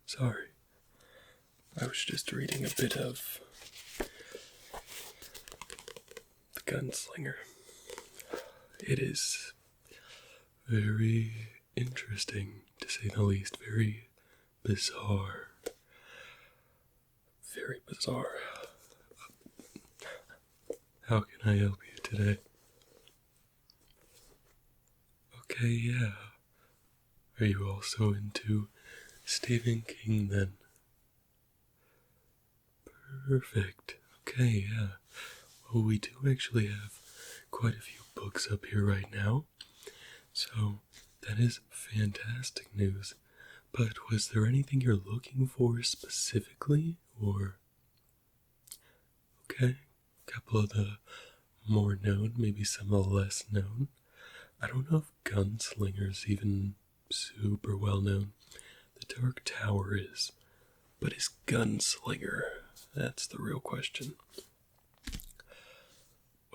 Sorry. I was just reading a bit of The Gunslinger. It is very interesting, to say the least. Very bizarre. Very bizarre. How can I help you today? Okay, yeah. Are you also into Stephen King then? Perfect. Okay, yeah. Well, we do actually have quite a few books up here right now. So, that is fantastic news. But was there anything you're looking for specifically, or? Okay, a couple of the more known, maybe some of the less known. I don't know if Gunslinger's even super well known. The Dark Tower is. But is Gunslinger? That's the real question.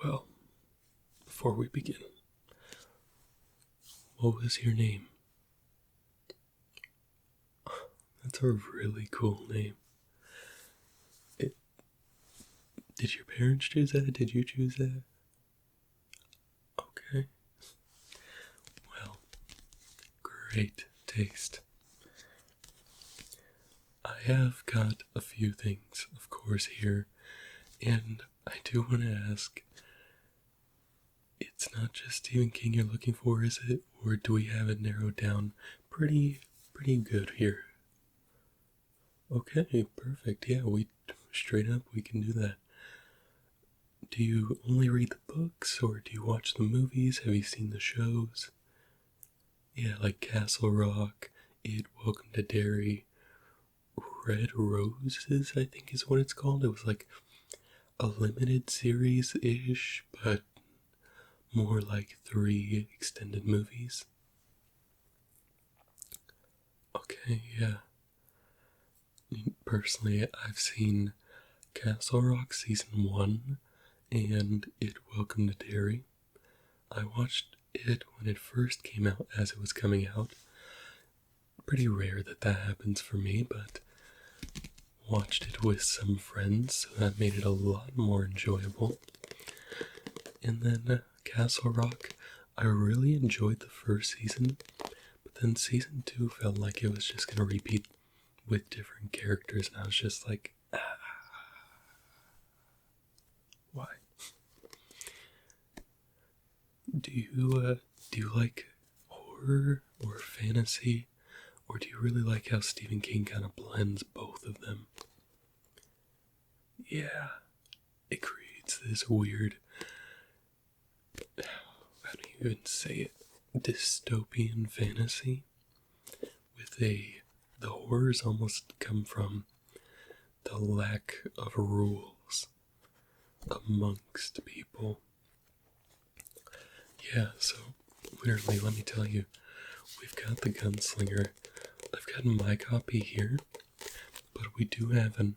Well, before we begin, what was your name? That's a really cool name. Did your parents choose that? Did you choose that? Okay. Well, great taste. I have got a few things, of course, here, and I do want to ask, it's not just Stephen King you're looking for, is it? Or do we have it narrowed down pretty good here? Okay, perfect. Yeah, straight up, we can do that. Do you only read the books, or do you watch the movies? Have you seen the shows? Yeah, like Castle Rock, It, Welcome to Derry, Red Roses, I think is what it's called. It was like a limited series-ish, but more like 3 extended movies. Okay, yeah. Personally, I've seen Castle Rock Season 1 and It, Welcome to Derry. I watched it when it first came out, as it was coming out. Pretty rare that happens for me, but watched it with some friends, so that made it a lot more enjoyable. And then Castle Rock, I really enjoyed the first season, but then season 2 felt like it was just going to repeat with different characters, and I was just like, why? Do you like horror or fantasy, or do you really like how Stephen King kind of blends both of them? Yeah, it creates this weird, how do you even say it, dystopian fantasy with the horrors almost come from the lack of rules amongst people. Yeah, so literally, let me tell you, we've got the Gunslinger. I've got my copy here, but we do have an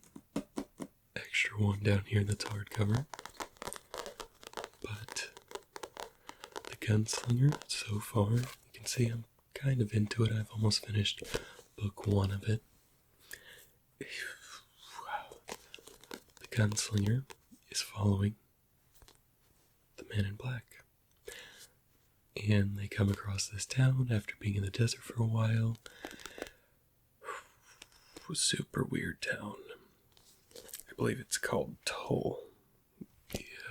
extra one down here that's hardcover. But the Gunslinger, so far, you can see I'm kind of into it. I've almost finished book 1 of it. The Gunslinger is following the Man in Black. And they come across this town after being in the desert for a while. Super weird town. I believe it's called Tull.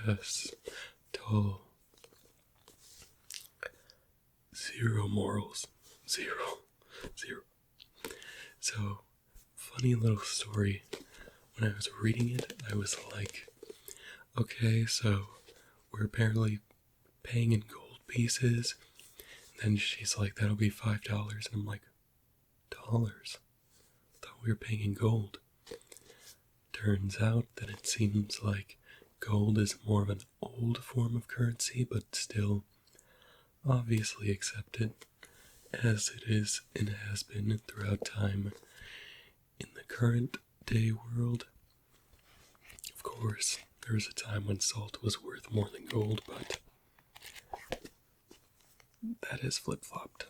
Yes, Tull. Zero morals. Zero. So, funny little story. When I was reading it, I was like, okay, so we're apparently paying in gold pieces. And then she's like, that'll be $5. And I'm like, dollars? I thought we were paying in gold. Turns out that it seems like gold is more of an old form of currency, but still obviously accepted, as it is and has been throughout time in the current day world. Of course, there was a time when salt was worth more than gold, but that has flip-flopped.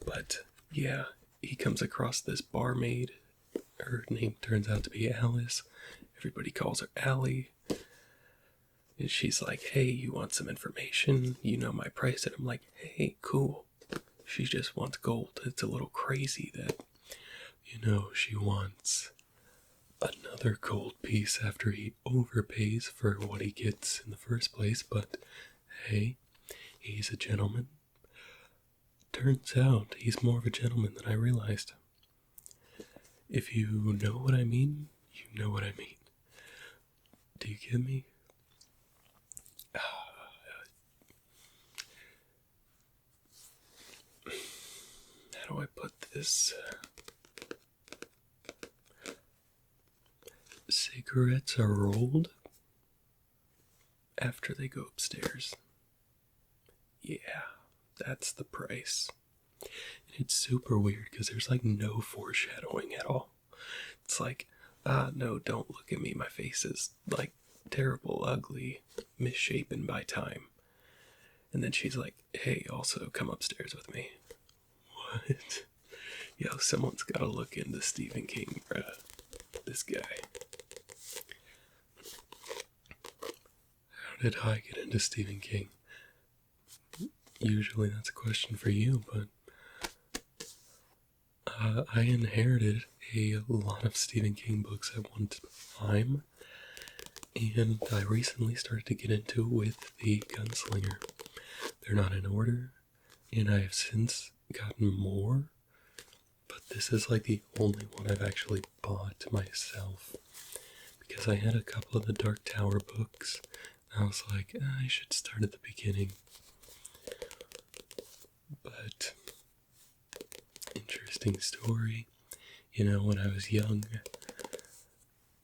But yeah, he comes across this barmaid. Her name turns out to be Alice. Everybody calls her Allie. And she's like, hey, you want some information? You know my price. And I'm like, hey, cool. She just wants gold. It's a little crazy that, she wants another gold piece after he overpays for what he gets in the first place. But hey, he's a gentleman. Turns out he's more of a gentleman than I realized. If you know what I mean, you know what I mean. Do you get me? How do I put this? Cigarettes are rolled after they go upstairs. Yeah, that's the price. And it's super weird because there's like no foreshadowing at all. It's like, no, don't look at me. My face is like terrible, ugly, misshapen by time. And then she's like, hey, also come upstairs with me. What? Yo, someone's gotta look into Stephen King, bruh. This guy. How did I get into Stephen King? Usually that's a question for you, but I inherited a lot of Stephen King books at one time, and I recently started to get into it with The Gunslinger. They're not in order, and I have since gotten more, but this is like the only one I've actually bought myself, because I had a couple of the Dark Tower books, and I was like, I should start at the beginning. But interesting story. When I was young,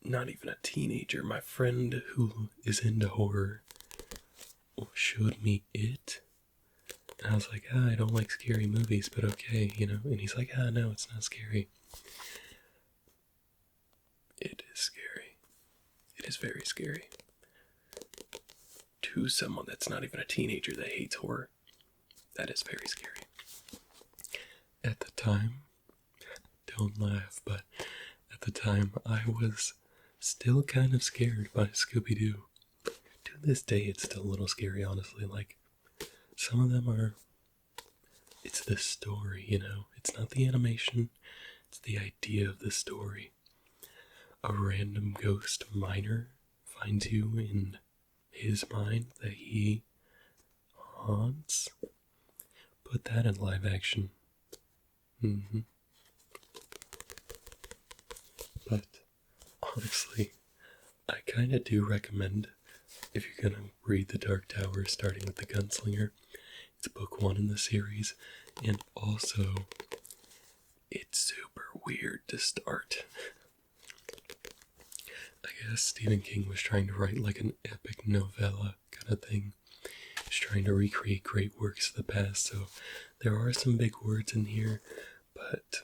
not even a teenager, my friend who is into horror showed me it. And I was like, I don't like scary movies, but okay, And he's like, no, it's not scary. It is scary. It is very scary. To someone that's not even a teenager that hates horror, that is very scary. At the time, don't laugh, but at the time I was still kind of scared by Scooby-Doo. To this day, it's still a little scary, honestly. Like, some of them are, it's the story, It's not the animation, it's the idea of the story. A random ghost miner finds you in his mind that he haunts. Put that in live action. But honestly, I kind of do recommend, if you're gonna read The Dark Tower, starting with The Gunslinger. It's book 1 in the series, and also it's super weird to start. I guess Stephen King was trying to write like an epic novella kind of thing. He's trying to recreate great works of the past, so there are some big words in here, but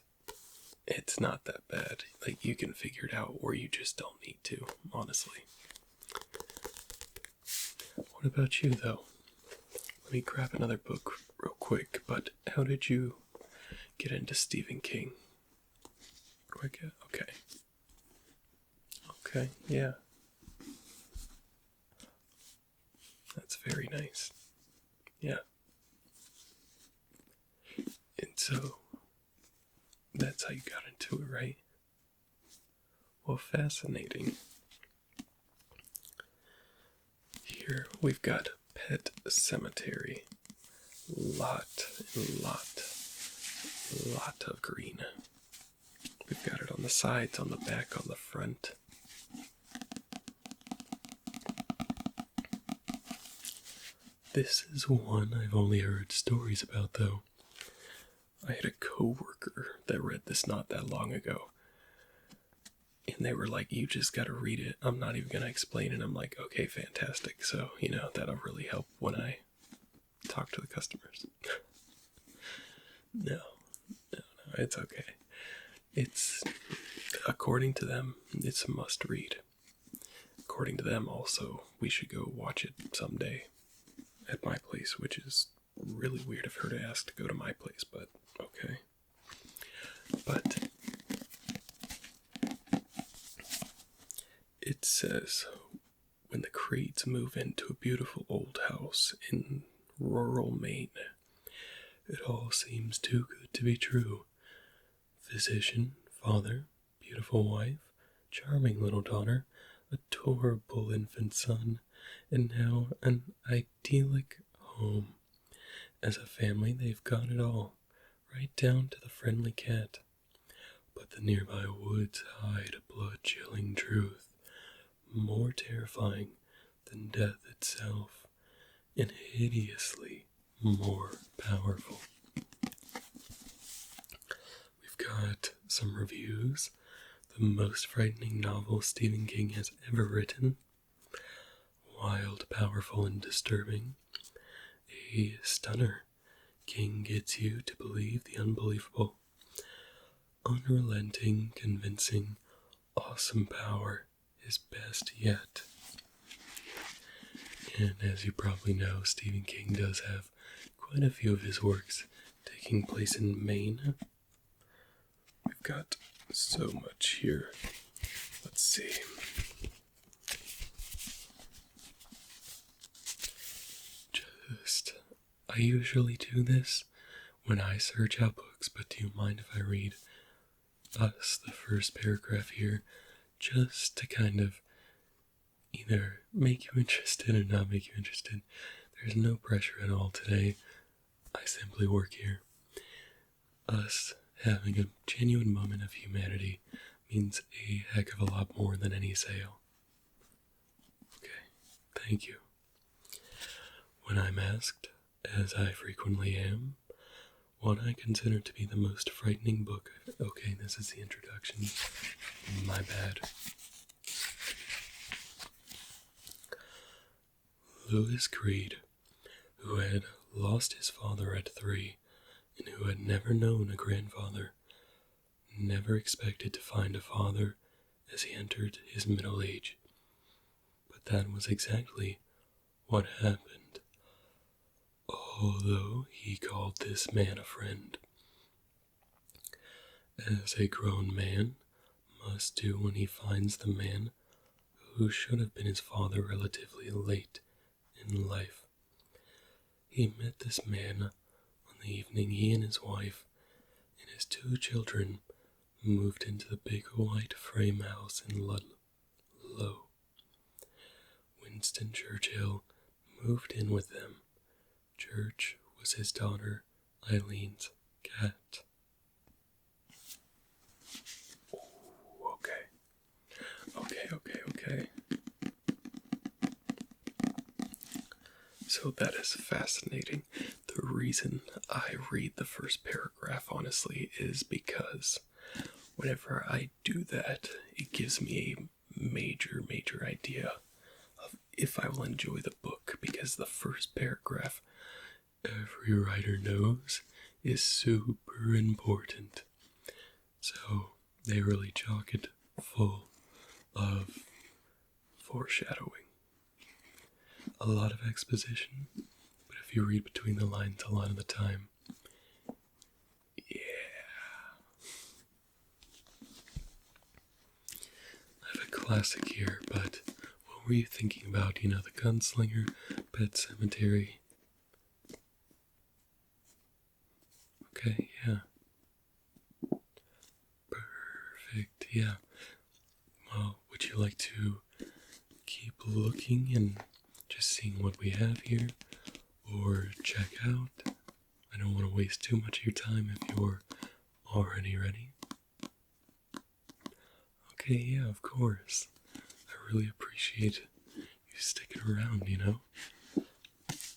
it's not that bad. Like, you can figure it out, or you just don't need to, honestly. What about you, though? Let me grab another book real quick, but how did you get into Stephen King? What do I get? Okay. Okay, yeah. That's very nice. Yeah. And so, that's how you got into it, right? Well, fascinating. Here we've got Pet Cemetery. Lot of green. We've got it on the sides, on the back, on the front. This is one I've only heard stories about, though. I had a coworker that read this not that long ago. And they were like, you just gotta read it. I'm not even gonna explain it. I'm like, okay, fantastic. So, that'll really help when I talk to the customers. No, it's okay. It's, according to them, it's a must read. According to them, also, we should go watch it someday at my place, which is really weird of her to ask to go to my place, but okay. says, when the Creeds move into a beautiful old house in rural Maine, it all seems too good to be true. Physician, father, beautiful wife, charming little daughter, adorable infant son, and now an idyllic home. As a family, they've got it all, right down to the friendly cat. But the nearby woods hide a blood-chilling truth, more terrifying than death itself, and hideously more powerful. We've got some reviews. The most frightening novel Stephen King has ever written. Wild, powerful, and disturbing. A stunner. King gets you to believe the unbelievable. Unrelenting, convincing, awesome power is best yet. And as you probably know, Stephen King does have quite a few of his works taking place in Maine. We've got so much here. Let's see. I usually do this when I search out books, but do you mind if I read us the first paragraph here, just to kind of either make you interested or not make you interested? There's no pressure at all today. I simply work here. Us having a genuine moment of humanity means a heck of a lot more than any sale. Okay, thank you. When I'm asked, as I frequently am, what I consider to be the most frightening book. Okay, this is the introduction. My bad. Lewis Creed, who had lost his father at 3 and who had never known a grandfather, never expected to find a father as he entered his middle age. But that was exactly what happened. Although he called this man a friend, as a grown man must do when he finds the man who should have been his father relatively late in life. He met this man on the evening he and his wife and his 2 children moved into the big white frame house in Ludlow. Winston Churchill moved in with them. Church was his daughter Eileen's cat. Ooh, okay. So that is fascinating. The reason I read the first paragraph, honestly, is because whenever I do that, it gives me a major idea of if I will enjoy the book, because the first paragraph, every writer knows, is super important. So they really chock it full of foreshadowing. A lot of exposition, but if you read between the lines a lot of the time, yeah. I have a classic here, but what were you thinking about? The Gunslinger, Pet Cemetery? Okay, yeah. Perfect, yeah. Well, would you like to keep looking and just seeing what we have here, or check out? I don't want to waste too much of your time if you're already ready. Okay, yeah, of course. I really appreciate you sticking around,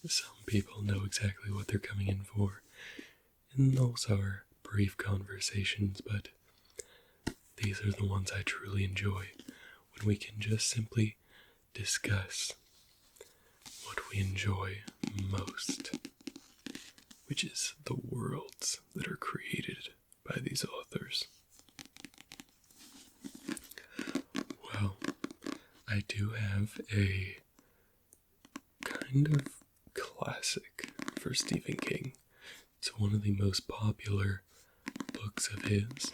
Some people know exactly what they're coming in for, and those are brief conversations, but these are the ones I truly enjoy, when we can just simply discuss what we enjoy most, which is the worlds that are created by these authors. Well, I do have a kind of classic for Stephen King. It's one of the most popular books of his,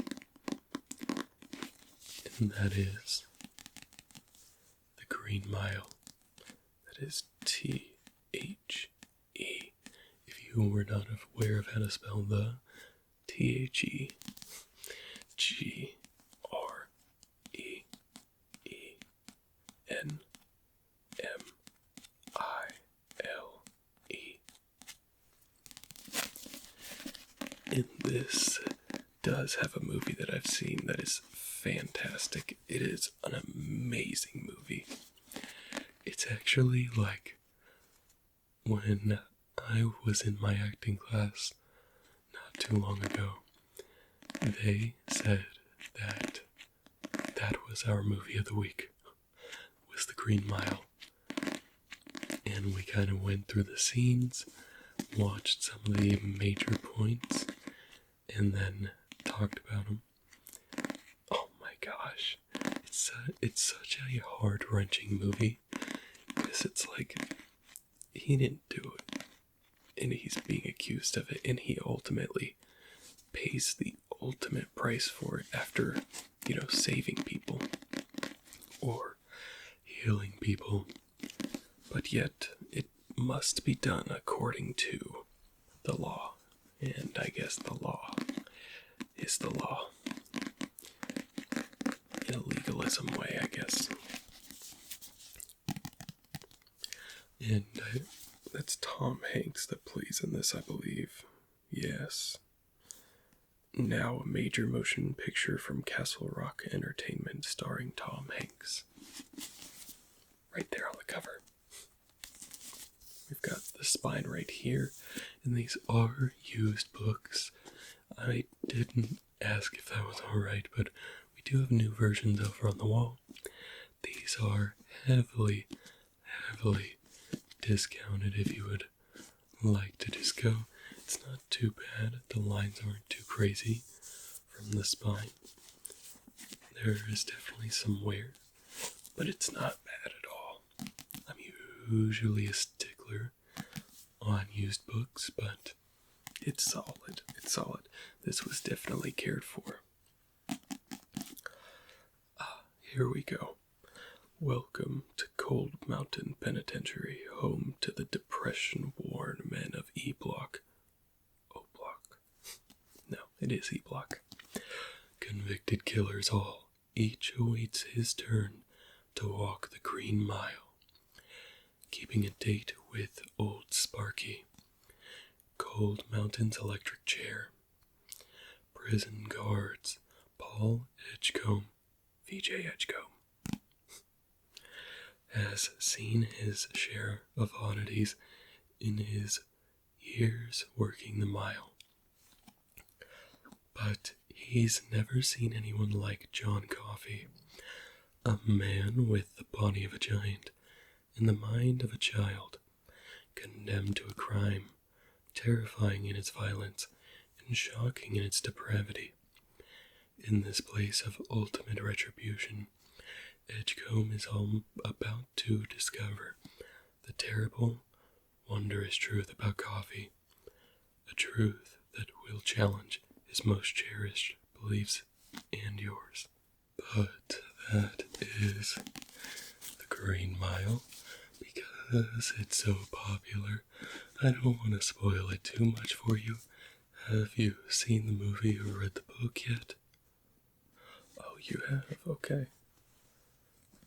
and that is Green Mile. That is T-H-E. If you were not aware of how to spell the T-H-E, G-R-E-E-N-M-I-L-E. And this does have a movie that I've seen that is fantastic. It is an amazing movie. It's actually like when I was in my acting class not too long ago, they said that that was our movie of the week, was The Green Mile. And we kind of went through the scenes, watched some of the major points, and then talked about them. Oh my gosh, it's such a heart-wrenching movie, because it's like, he didn't do it, and he's being accused of it, and he ultimately pays the ultimate price for it after, saving people, or healing people, but yet it must be done according to the law, and I guess the law is the law. In a legalism way, I guess. And that's Tom Hanks that plays in this, I believe. Yes. Now a major motion picture from Castle Rock Entertainment starring Tom Hanks. Right there on the cover. We've got the spine right here, and these are used books. I didn't ask if that was alright, but we do have new versions over on the wall. These are heavily discounted if you would like to just go. It's not too bad. The lines aren't too crazy from the spine. There is definitely some wear, but it's not bad at all. I'm usually a stickler on used books, but it's solid. It's solid. This was definitely cared for. Here we go. Welcome to Cold Mountain Penitentiary, home to the depression-worn men of E-Block. O-Block. No, it is E-Block. Convicted killers all, each awaits his turn to walk the Green Mile. Keeping a date with Old Sparky. Cold Mountain's electric chair. Prison guards, Paul Edgecombe, VJ Edgecombe, has seen his share of oddities in his years working the mile. But he's never seen anyone like John Coffey, a man with the body of a giant and the mind of a child, condemned to a crime, terrifying in its violence and shocking in its depravity. In this place of ultimate retribution, Edgecombe is all about to discover the terrible, wondrous truth about coffee, a truth that will challenge his most cherished beliefs and yours. But that is the Green Mile. Because it's so popular, I don't want to spoil it too much for you. Have you seen the movie or read the book yet? Oh, you have? Okay.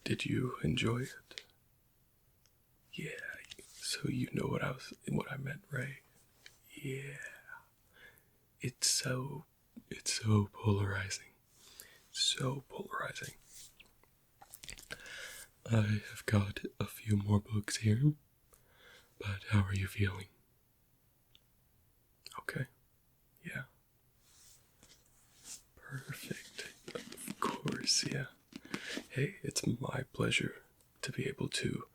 Did you enjoy it? Yeah, so you know what I meant, right? Yeah. It's so polarizing. So polarizing. I have got a few more books here, but how are you feeling? Okay. Yeah. Perfect. Of course, yeah. Hey, it's my pleasure to be able to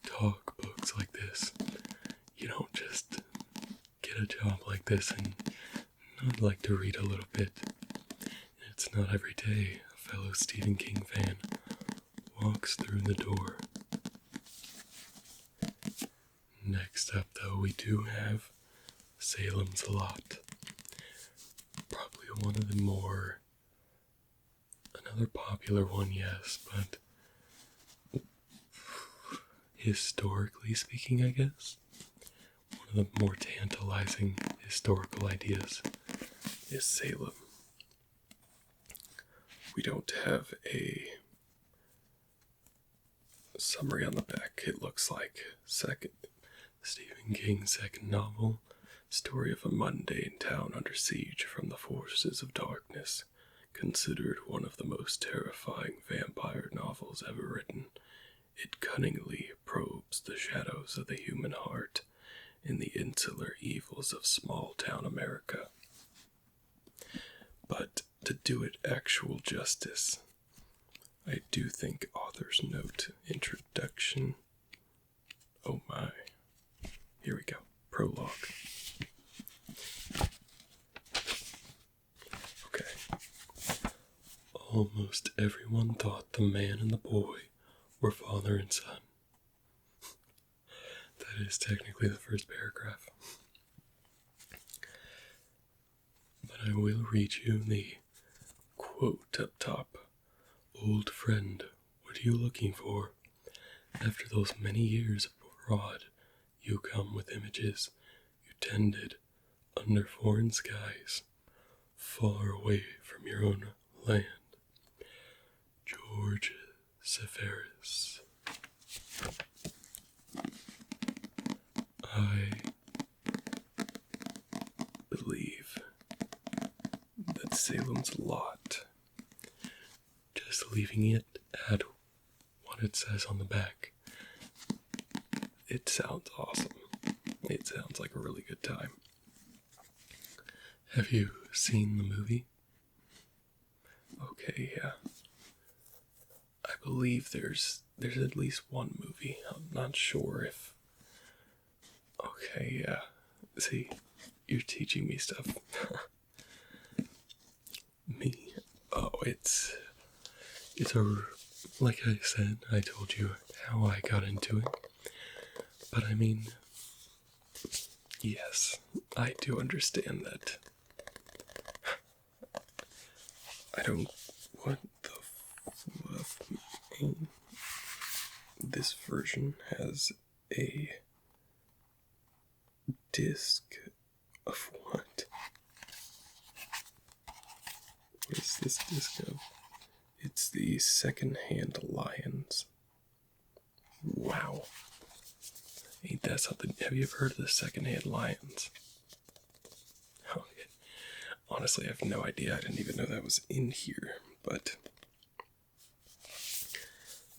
talk books like this. You don't just get a job like this and not like to read a little bit. It's not every day a fellow Stephen King fan walks through the door. Next up, though, we do have Salem's Lot. Probably one of the another popular one, yes, but historically speaking, I guess, one of the more tantalizing historical ideas is Salem. We don't have a summary on the back. It looks like Stephen King's second novel, story of a mundane town under siege from the forces of darkness, considered one of the most terrifying vampire novels ever written. It cunningly probes the shadows of the human heart and the insular evils of small-town America. But to do it actual justice, I do think author's note, introduction. Oh my. Here we go. Prologue. Okay. Almost everyone thought the man and the boy were father and son. That is technically the first paragraph. But I will read you the quote up top. Old friend, what are you looking for? After those many years abroad, you come with images you tended under foreign skies, far away from your own land. George Seferis. I believe that Salem's Lot, just leaving it at what it says on the back, it sounds awesome. It sounds like a really good time. Have you seen the movie? Okay, yeah. I believe there's at least one movie. I'm not sure if... Okay, yeah. See, you're teaching me stuff. Me? Oh, it's like I said, I told you how I got into it. But I mean, yes, I do understand that. I don't... What the fluff? This version has a disc of what? What is this disc of? It's the second-hand Lions. Wow. Ain't that something? Have you ever heard of the second-hand Lions? Oh, yeah. Honestly, I have no idea. I didn't even know that was in here, but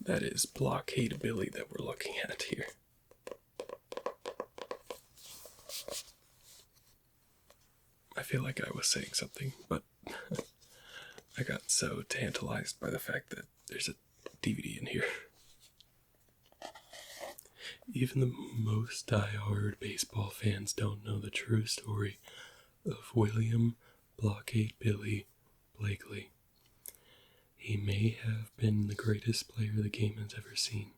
that is Blockade Billy that we're looking at here. I feel like I was saying something, but I got so tantalized by the fact that there's a DVD in here. Even the most die-hard baseball fans don't know the true story of William Blockade Billy Blakely. He may have been the greatest player the game has ever seen,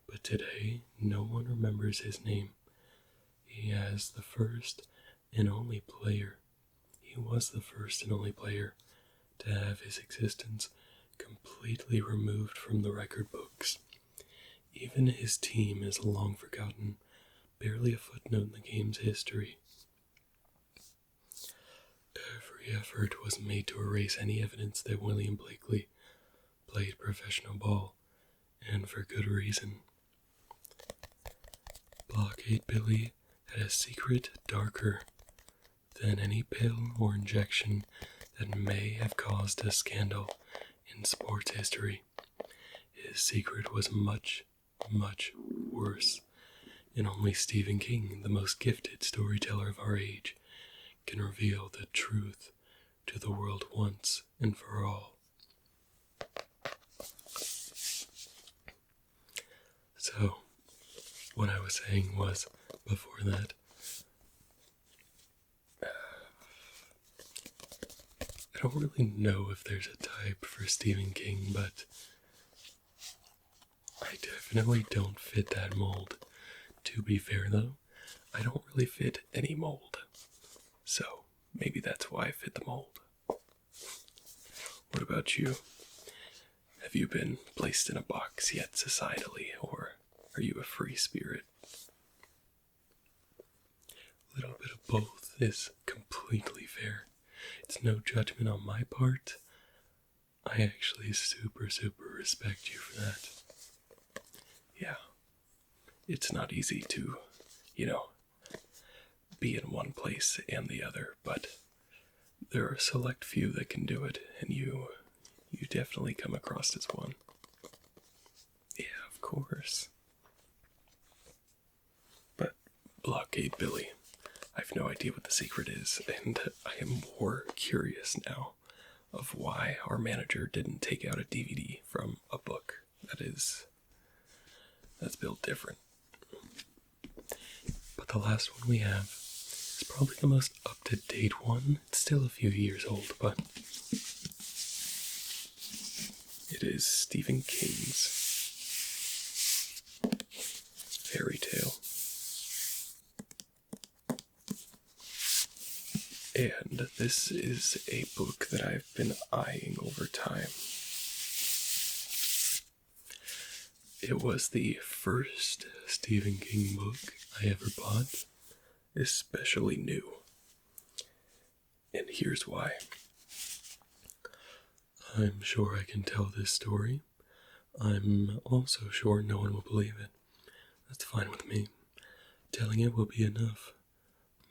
but today no one remembers his name. He was the first and only player to have his existence completely removed from the record books. Even his team is long forgotten, barely a footnote in the game's history. Every effort was made to erase any evidence that William Blakely played professional ball, and for good reason. Blockade Billy had a secret darker than any pill or injection that may have caused a scandal in sports history. His secret was much, much worse, and only Stephen King, the most gifted storyteller of our age, can reveal the truth to the world once and for all. So, what I was saying was, before that, I don't really know if there's a type for Stephen King, but I definitely don't fit that mold. To be fair though, I don't really fit any mold. So, maybe that's why I fit the mold. What about you? Have you been placed in a box yet societally, or Are you a free spirit? A little bit of both is completely fair. It's no judgment on my part. I actually super respect you for that. Yeah, it's not easy to, be in one place and the other, but there are a select few that can do it, and you definitely come across as one. Yeah, of course. But Blockade Billy, I have no idea what the secret is, and I am more curious now of why our manager didn't take out a DVD from a book that's built different. But the last one we have is probably the most up-to-date one. It's still a few years old, but it is Stephen King's fairy tale. And this is a book that I've been eyeing over time. It was the first Stephen King book I ever bought, especially new. And here's why. I'm sure I can tell this story. I'm also sure no one will believe it. That's fine with me. Telling it will be enough.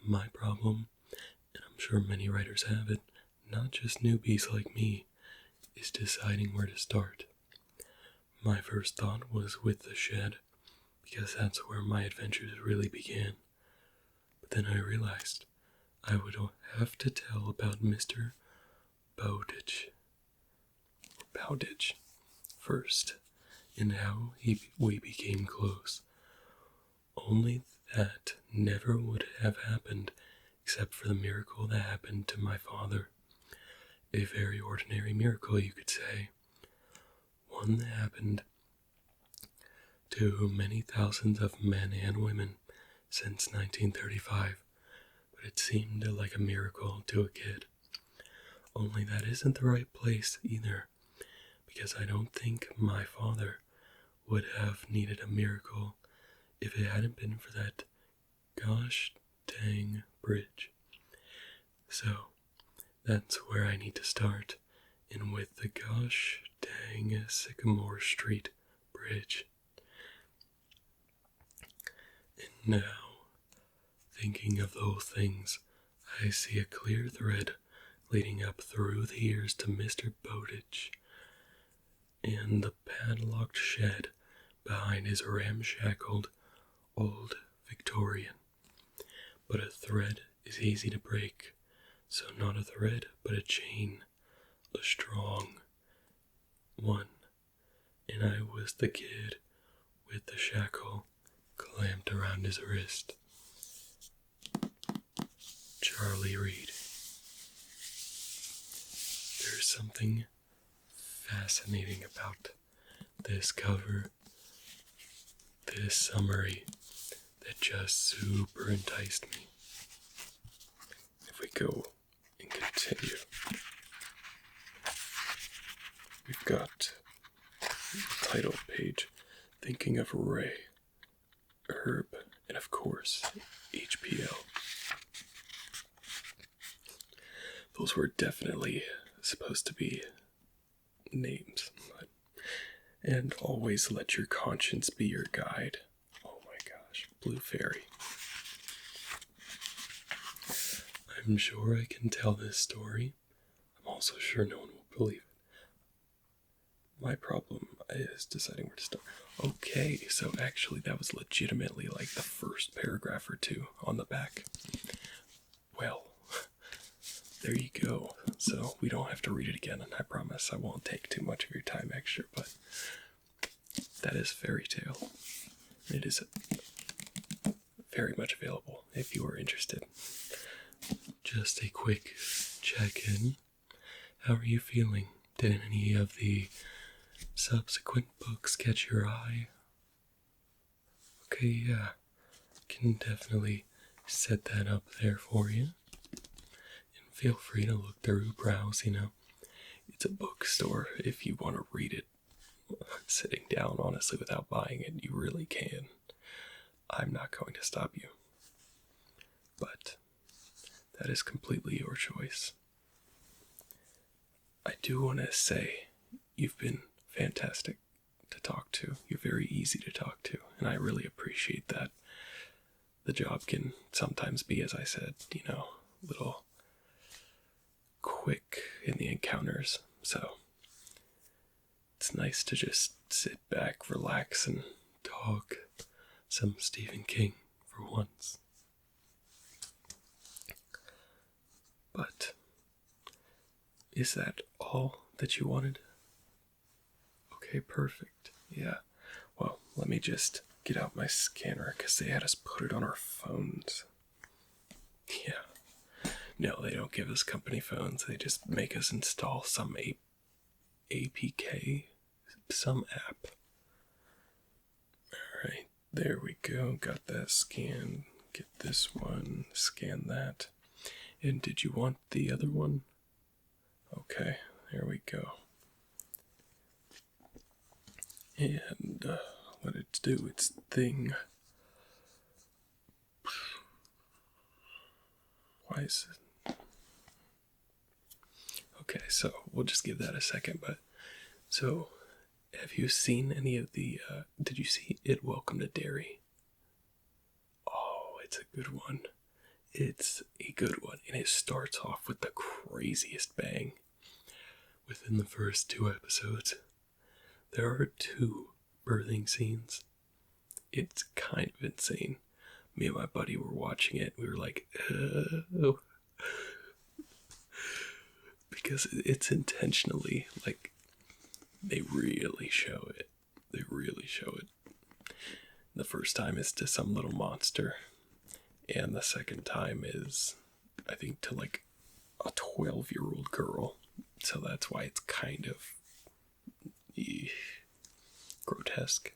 My problem, and I'm sure many writers have it, not just newbies like me, is deciding where to start. My first thought was with the shed, because that's where my adventures really began. But then I realized I would have to tell about Mr. Bowditch first, and how we became close. Only that never would have happened except for the miracle that happened to my father. A very ordinary miracle, you could say. One that happened to many thousands of men and women since 1935, but it seemed like a miracle to a kid. Only that isn't the right place either, because I don't think my father would have needed a miracle if it hadn't been for that gosh dang bridge. So, that's where I need to start, and with the gosh dang Sycamore Street Bridge. And now, thinking of those things, I see a clear thread leading up through the years to Mr. Bowditch and the padlocked shed behind his ramshackled old Victorian. But a thread is easy to break, so not a thread, but a chain, a strong one. And I was the kid with the shackle clamped around his wrist. Charlie Reed. There's something fascinating about this cover, this summary, that just super enticed me. If we go and continue, we've got the title page, Thinking of Ray, Herb, and of course, HPL. Those were definitely supposed to be names, and always let your conscience be your guide. Oh my gosh, Blue Fairy. I'm sure I can tell this story. I'm also sure no one will believe it. My problem is deciding where to start. Okay, so actually that was legitimately like the first paragraph or two on the back. Well, there you go. So we don't have to read it again, and I promise I won't take too much of your time extra, but that is Fairy Tale. It is very much available if you are interested. Just a quick check-in. How are you feeling? Did any of the subsequent books catch your eye? Okay, yeah. Can definitely set that up there for you. And feel free to look through, browse, It's a bookstore if you want to read it sitting down, honestly, without buying it, you really can. I'm not going to stop you. But that is completely your choice. I do want to say you've been fantastic to talk to. You're very easy to talk to, and I really appreciate that. The job can sometimes be, as I said, a little quick in the encounters, so it's nice to just sit back, relax, and talk some Stephen King for once. But is that all that you wanted? Okay, perfect. Yeah. Well, let me just get out my scanner because they had us put it on our phones. Yeah. No, they don't give us company phones. They just make us install some APK, some app. Alright, there we go. Got that scanned. Get this one. Scan that. And did you want the other one? Okay, there we go. And let it do its thing. Why is it? Okay, so we'll just give that a second, but so have you seen any of the, did you see It Welcome to Derry? Oh, it's a good one. It's a good one, and it starts off with the craziest bang. Within the first 2 episodes, there are 2 birthing scenes. It's kind of insane. Me and my buddy were watching it. We were like, oh. Because it's intentionally, like, they really show it. They really show it. The first time is to some little monster. And the second time is, I think, to like a 12-year-old girl. So that's why it's kind of grotesque.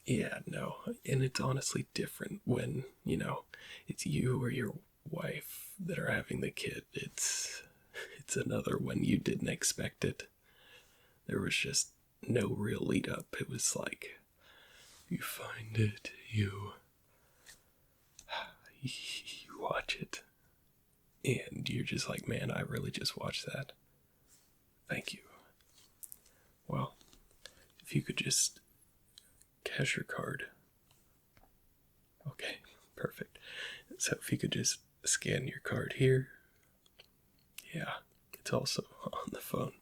Yeah, no. And it's honestly different when, it's you or your wife that are having the kid. It's another when you didn't expect it. There was just no real lead up. It was like, you find it, you watch it, and you're just like, man, I really just watched that. Thank you. Well, if you could just cash your card. Okay, perfect. So if you could just scan your card here. Yeah, it's also on the phone.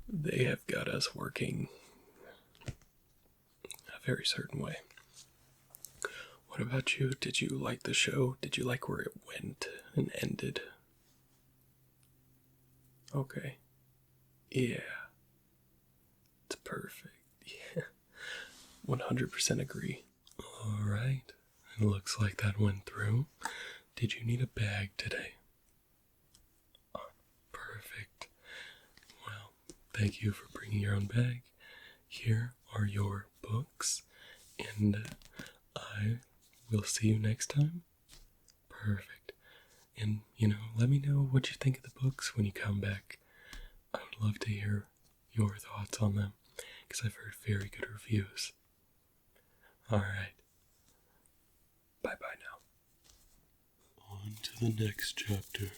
They have got us working a very certain way. What about you? Did you like the show? Did you like where it went and ended? Okay. Yeah. It's perfect. Yeah. 100% agree. Alright. It looks like that went through. Did you need a bag today? Oh, perfect. Well, thank you for bringing your own bag. Here are your books, and I will see you next time. Perfect. And, let me know what you think of the books when you come back. I would love to hear your thoughts on them, because I've heard very good reviews. Alright. Bye-bye now. On to the next chapter.